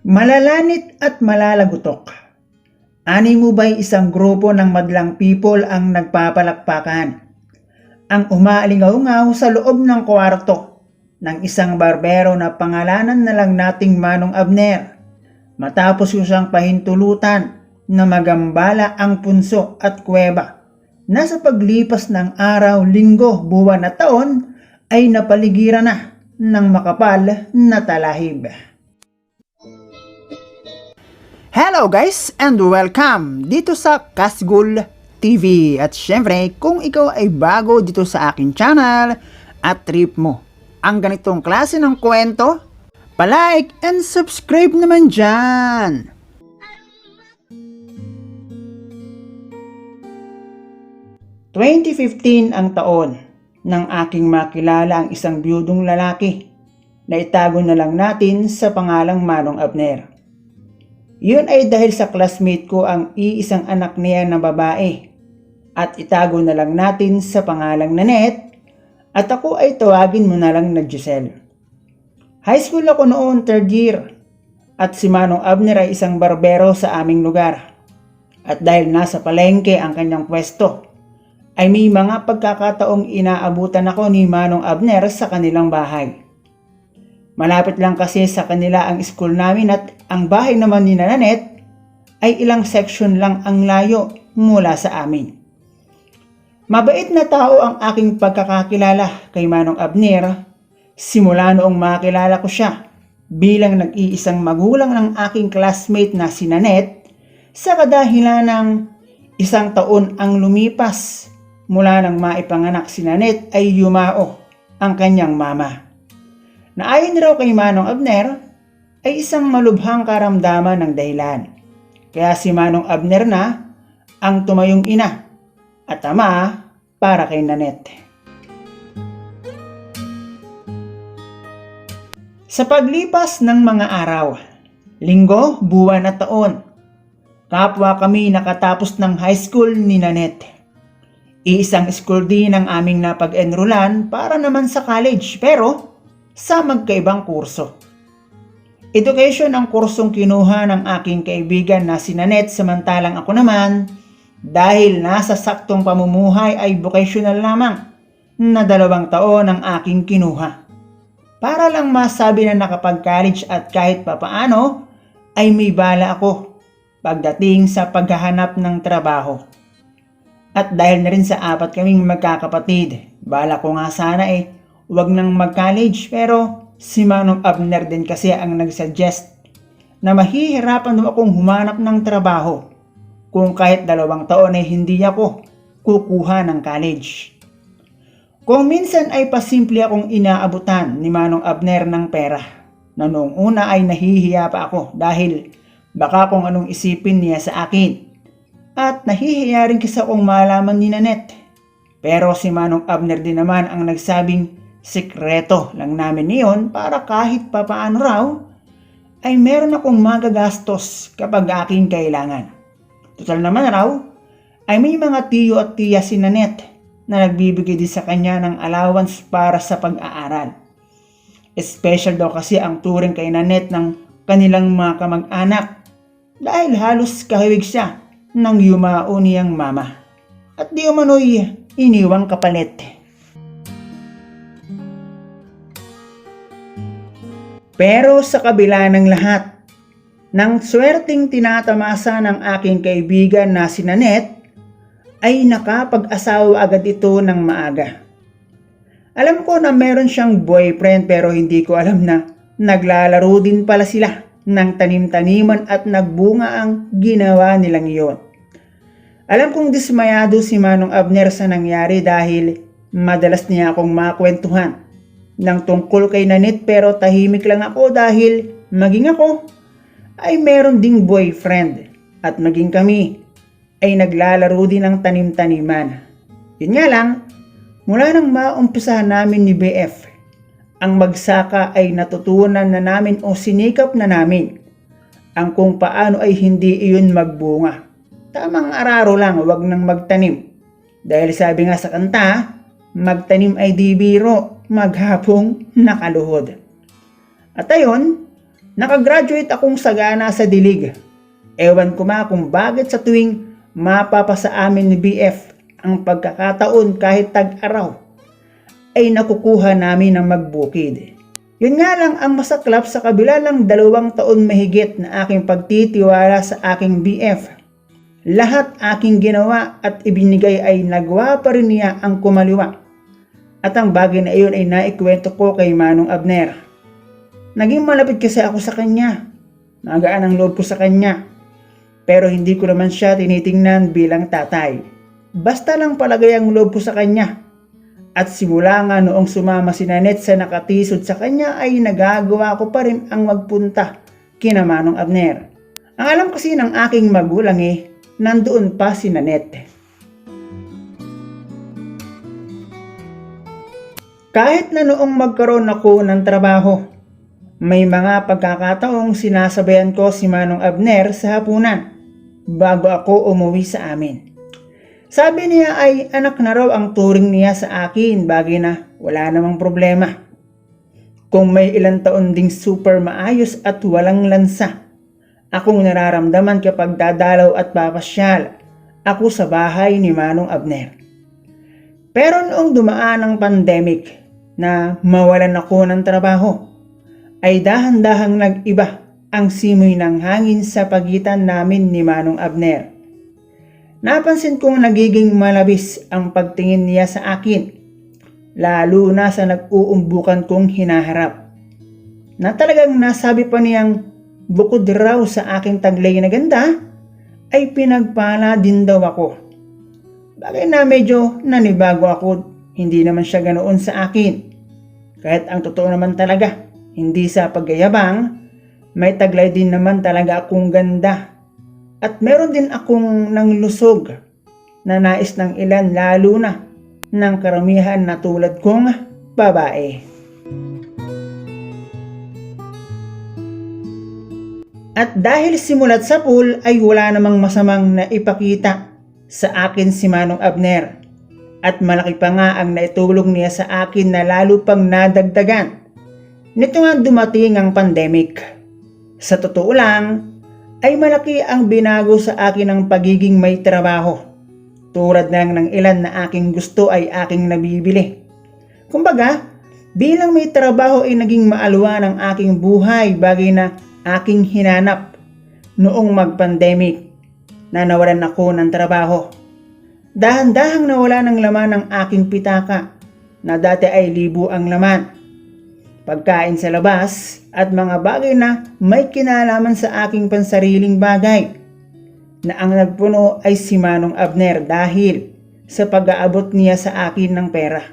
Malalanit at malalagutok. Ani mo ba'y isang grupo ng madlang people ang nagpapalakpakan? Ang umaalingaw-ngaw sa loob ng kwarto ng isang barbero na pangalanan na lang nating Manong Abner. Matapos siyang pahintulutan na magambala ang punso at kuweba na sa paglipas ng araw, linggo, buwan at taon ay napaligiran na ng makapal na talahib. Hello guys and welcome dito sa Kasgul TV. At syempre kung ikaw ay bago dito sa akin channel at trip mo ang ganitong klase ng kwento, palike and subscribe naman dyan. 2015 ang taon nang aking makilala ang isang biyudong lalaki na itago na lang natin sa pangalang Manong Abner. Yun ay dahil sa classmate ko ang iisang anak niya na babae at itago na lang natin sa pangalang Nanette at ako ay tawagin mo na lang na Giselle. High school ako noon, 3rd year, at si Manong Abner ay isang barbero sa aming lugar. At dahil nasa palengke ang kanyang pwesto, ay may mga pagkakataong inaabutan ako ni Manong Abner sa kanilang bahay. Malapit lang kasi sa kanila ang school namin at ang bahay naman ni Nanette ay ilang section lang ang layo mula sa amin. Mabait na tao ang aking pagkakakilala kay Manong Abner simula noong makilala ko siya bilang nag-iisang magulang ng aking classmate na si Nanette sa kadahilan ng isang taon ang lumipas mula nang maipanganak si Nanette ay yumao ang kanyang mama. Na ayon raw kay Manong Abner ay isang malubhang karamdaman ng dahilan. Kaya si Manong Abner na ang tumayong ina at ama para kay Nanette. Sa paglipas ng mga araw, linggo, buwan at taon, kapwa kami nakatapos ng high school ni Nanette. Iisang school din ang aming napag-enrollan para naman sa college pero sa magkaibang kurso. Education ang kursong kinuha ng aking kaibigan na si Nanette samantalang ako naman dahil nasa saktong pamumuhay ay vocational lamang na 2 taon ang aking kinuha. Para lang masabi na nakapag-college at kahit papaano ay may bala ako pagdating sa paghahanap ng trabaho. At dahil na rin sa 4 kaming magkakapatid, bala ko nga sana wag nang mag-college pero si Manong Abner din kasi ang nagsuggest na mahihirapan daw akong humanap ng trabaho kung kahit 2 taon ay hindi ako kukuha ng college. Kung minsan ay pasimple akong inaabutan ni Manong Abner ng pera na noong una ay nahihiya pa ako dahil baka kung anong isipin niya sa akin. At nahihiya rin kasi akong malaman ni Nanette. Pero si Manong Abner din naman ang nagsabing sikreto lang namin niyon para kahit papaano raw ay meron akong magagastos kapag aking kailangan. Total naman raw ay may mga tiyo at tiya si Nanette na nagbibigay din sa kanya ng allowance para sa pag-aaral. Special daw kasi ang turing kay Nanette ng kanilang mga kamag-anak dahil halos kahawig siya ng yumao niyang mama at di umano'y iniwang kapalit. Pero sa kabila ng lahat, ng swerteng tinatamasa ng aking kaibigan na si Nanette, ay nakapag-asawa agad ito ng maaga. Alam ko na meron siyang boyfriend pero hindi ko alam na naglalaro din pala sila ng tanim-taniman at nagbunga ang ginawa nilang iyon. Alam kong dismayado si Manong Abner sa nangyari dahil madalas niya akong makwentuhan ng tungkol kay Nanette pero tahimik lang ako dahil maging ako ay meron ding boyfriend at maging kami ay naglalaro din ng tanim-taniman. Yun nga lang, mula nang maumpisahan namin ni BF, ang magsaka ay natutunan na namin o sinikap na namin ang kung paano ay hindi iyon magbunga. Tamang araro lang, wag nang magtanim. Dahil sabi nga sa kanta, magtanim ay di biro, maghapong nakaluhod. At ayon, nakagraduate akong sagana sa dilig. Ewan ko ma kung bakit sa tuwing mapapasa amin ni BF ang pagkakataon kahit tag-araw, ay nakukuha namin ng magbukid. Yun nga lang ang masaklap, sa kabila ng 2 taon mahigit na aking pagtitiwala sa aking BF, lahat aking ginawa at ibinigay ay nagawa pa rin niya ang kumaliwa. At ang bagay na iyon ay naikwento ko kay Manong Abner. Naging malapit kasi ako sa kanya. Magaan ang loob ko sa kanya. Pero hindi ko naman siya tinitingnan bilang tatay. Basta lang palagay ang loob ko sa kanya. At simula nga noong sumama si Nanette sa nakatisod sa kanya ay nagagawa ko pa rin ang magpunta kina Manong Abner. Ang alam kasi ng aking magulang nandoon pa si Nanette. Kahit na noong magkaroon ako ng trabaho, may mga pagkakataong sinasabayan ko si Manong Abner sa hapunan bago ako umuwi sa amin. Sabi niya ay anak na raw ang turing niya sa akin, bagay na wala namang problema. Kung may ilang taon ding super maayos at walang lansa, akong nararamdaman kapag dadalaw at papasyal ako sa bahay ni Manong Abner. Pero noong dumaan ang pandemic na mawalan ako ng trabaho, ay dahan-dahang nag-iba ang simoy ng hangin sa pagitan namin ni Manong Abner. Napansin kong nagiging malabis ang pagtingin niya sa akin, lalo na sa nag-uumbukan kong hinaharap. Na talagang nasabi pa niyang bukod raw sa aking taglay na ganda, ay pinagpala din daw ako. Bagay na medyo nanibago ako, hindi naman siya ganoon sa akin. Kahit ang totoo naman talaga, hindi sa pagyayabang, may taglay din naman talaga akong ganda. At meron din akong nanglusog na nais ng ilan, lalo na ng karamihan na tulad kong babae. At dahil simulat sa pool ay wala namang masamang naipakita sa akin si Manong Abner. At malaki pa nga ang naitulong niya sa akin na lalo pang nadagdagan nito nga dumating ang pandemic. Sa totoo lang, ay malaki ang binago sa akin ng pagiging may trabaho. Tulad ng ilan na aking gusto ay aking nabibili. Kumbaga, bilang may trabaho ay naging maalwa ng aking buhay, bagay na aking hinanap noong mag-pandemic na nawalan ako ng trabaho. Dahan-dahang nawala ng laman ng aking pitaka na dati ay 1,000 ang laman. Pagkain sa labas at mga bagay na may kinalaman sa aking pansariling bagay, na ang nagpuno ay si Manong Abner dahil sa pag-aabot niya sa akin ng pera.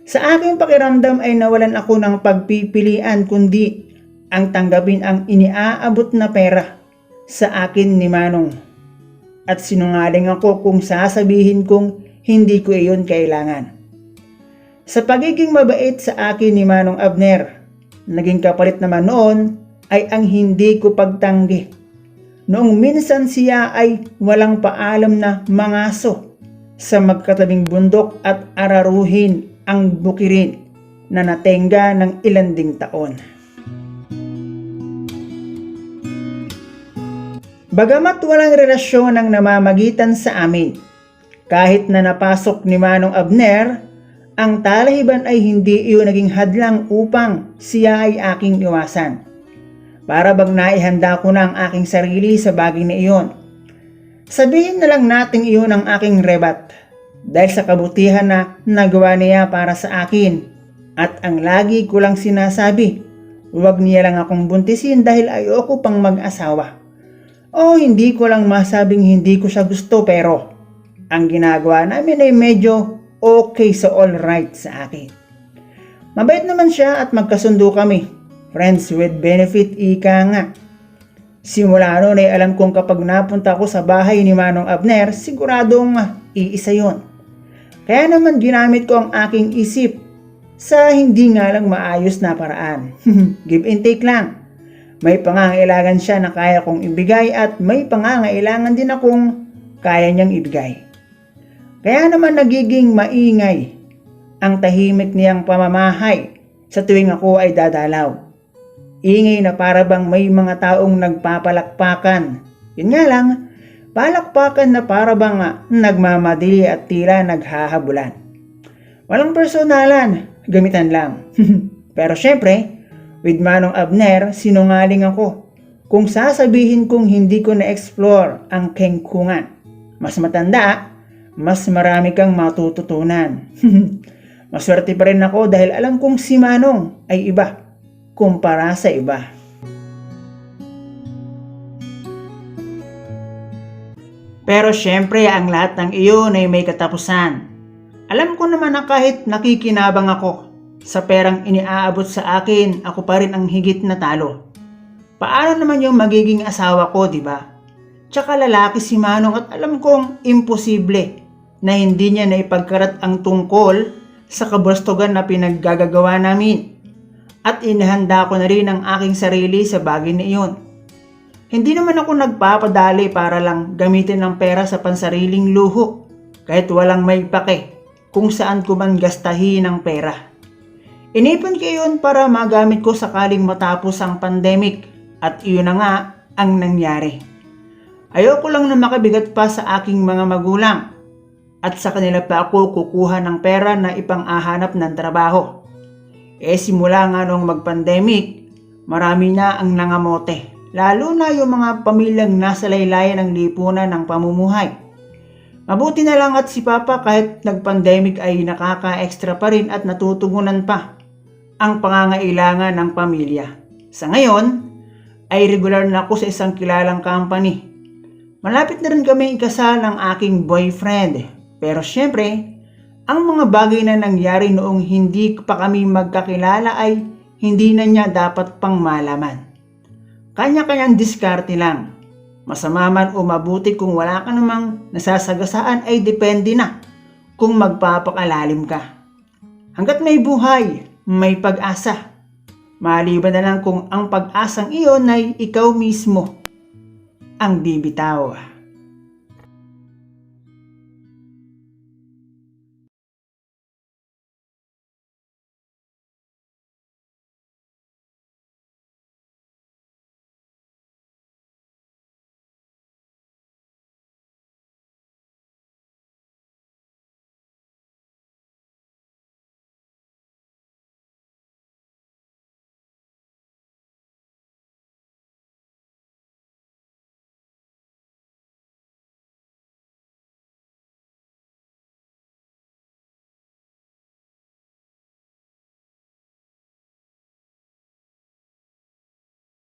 Sa aking pakiramdam ay nawalan ako ng pagpipilian kundi ang tanggapin ang iniaabot na pera sa akin ni Manong. At sinungaling ako kung sasabihin kong hindi ko iyon kailangan. Sa pagiging mabait sa akin ni Manong Abner, naging kapalit naman noon ay ang hindi ko pagtanggi. Noong minsan siya ay walang paalam na mangaso sa magkatabing bundok at araruhin ang bukirin na natenga ng ilan ding taon. Bagamat walang relasyon ang namamagitan sa amin, kahit na napasok ni Manong Abner, ang talahiban ay hindi iyon naging hadlang upang siya ay aking iwasan. Para bang naihanda ko na ang aking sarili sa bagay na iyon. Sabihin na lang natin iyon ang aking rebat dahil sa kabutihan na nagawa niya para sa akin. At ang lagi ko lang sinasabi, huwag niya lang akong buntisin dahil ayoko pang mag-asawa. O hindi ko lang masabing hindi ko siya gusto, pero ang ginagawa namin ay medyo okay sa all right sa akin. Mabait naman siya at magkasundo kami. Friends with benefit, ika nga. Simula noon ay alam kong kapag napunta ako sa bahay ni Manong Abner, siguradong iisa yon. Kaya naman ginamit ko ang aking isip sa hindi nga lang maayos na paraan. Give and take lang. May pangangailangan siya na kaya kong ibigay at may pangangailangan din akong kaya niyang ibigay. Kaya naman nagiging maingay ang tahimik niyang pamamahay sa tuwing ako ay dadalaw. Ingay na para bang may mga taong nagpapalakpakan. Yun nga lang, palakpakan na para bang nagmamadili at tila naghahabulan. Walang personalan, gamitan lang. Pero syempre, with Manong Abner, sinungaling ako kung sasabihin kong hindi ko na-explore ang kengkungan. Mas matanda, mas marami kang matututunan. Maswerte pa rin ako dahil alam kong si Manong ay iba kumpara sa iba. Pero syempre ang lahat ng iyon ay may katapusan. Alam ko naman na kahit nakikinabang ako sa perang iniaabot sa akin, ako pa rin ang higit na talo. Paano naman yung magiging asawa ko, di ba? Tsaka lalaki si Manong at alam kong imposible na hindi niya naipagkarat ang tungkol sa kabastugan na pinaggagawa namin. At inihanda ko na rin ang aking sarili sa bagay na iyon. Hindi naman ako nagpapadali para lang gamitin ang pera sa pansariling luho kahit walang may pake kung saan ko man gastahin ang pera. Inipon ko yun para magamit ko sakaling matapos ang pandemic at iyon na nga ang nangyari. Ayoko lang na makabigat pa sa aking mga magulang at sa kanila pa ako kukuha ng pera na ipang-ahanap ng trabaho. Simula nga nung mag-pandemic, marami na ang nangamote. Lalo na yung mga pamilyang nasa laylayan ng lipunan ng pamumuhay. Mabuti na lang at si Papa kahit nag-pandemic ay nakaka-extra pa rin at natutugunan pa ang pangangailangan ng pamilya. Sa ngayon, ay regular na ako sa isang kilalang company. Malapit na rin kami ikasal ng aking boyfriend. Pero syempre, ang mga bagay na nangyari noong hindi pa kami magkakilala ay hindi na niya dapat pang malaman. Kanya-kanyang diskarte lang. Masama man o mabuti kung wala ka namang nasasagasaan ay depende na kung magpapakalalim ka. Hanggat may buhay, may pag-asa. Maliban na lang kung ang pag-asang iyon ay ikaw mismo ang bibitaw.